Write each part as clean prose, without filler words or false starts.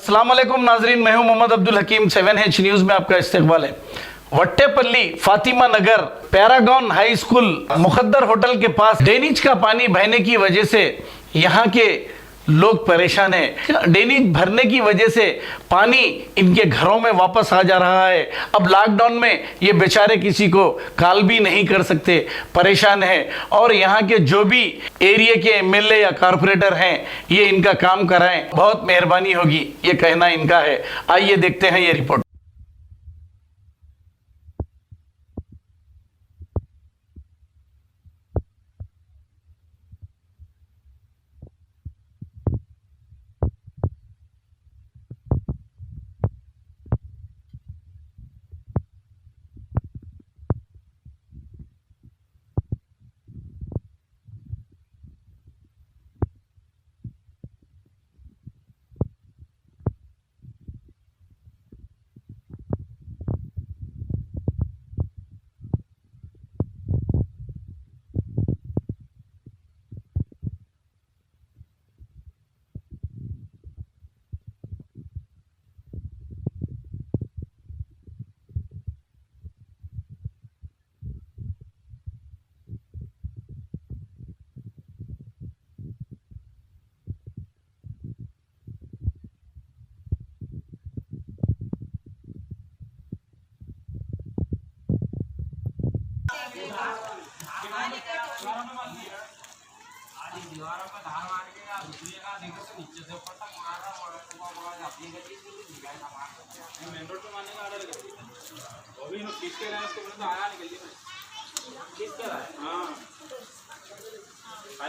अस्सलाम वालेकुम नाजरीन, मैं हूं मोहम्मद अब्दुल हकीम। 7H न्यूज में आपका इस्तकबाल है। वट्टेपल्ली फातिमा नगर पैरागॉन हाई स्कूल मुखद्दर होटल के पास ड्रेनेज का पानी बहने की वजह से यहाँ के लोग परेशान हैं। ड्रेनेज भरने की वजह से पानी इनके घरों में वापस आ जा रहा है। अब लॉकडाउन में ये बेचारे किसी को कॉल भी नहीं कर सकते, परेशान हैं। और यहाँ के जो भी एरिया के एमएलए या कारपोरेटर हैं, ये इनका काम कराएं, बहुत मेहरबानी होगी, ये कहना इनका है। आइए देखते हैं ये रिपोर्ट।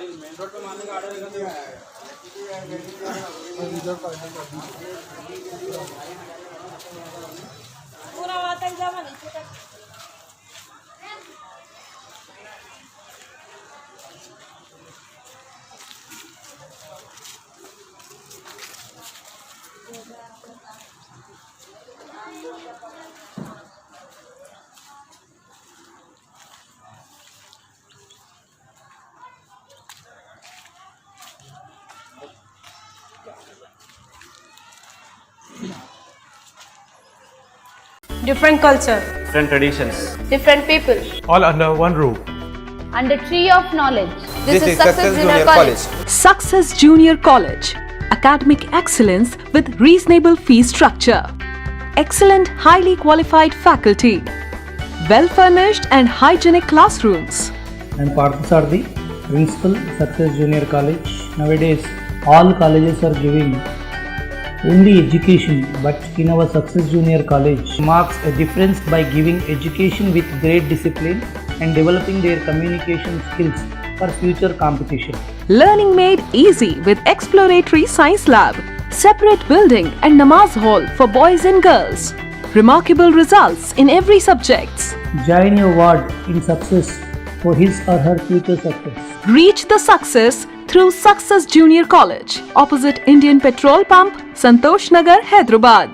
मेन रोड पे मारने का ऑर्डर पूरा वाता जावा नीचे तक। Different culture, different traditions, different people, all under one roof. and a tree of knowledge. This is Success Junior College. Success Junior College. Academic excellence with reasonable fee structure. Excellent, highly qualified faculty. Well-furnished and hygienic classrooms. I'm Parthasarthi, Principal, Success Junior College. Nowadays, all colleges are giving only education, but in our Success Junior College marks a difference by giving education with great discipline and developing their communication skills for future competition. Learning made easy with exploratory science lab, separate building and namaz hall for boys and girls. Remarkable results in every subject. Join your ward in success for his or her future success. Reach the success through Success Junior College, opposite Indian Petrol Pump, Santosh Nagar, Hyderabad.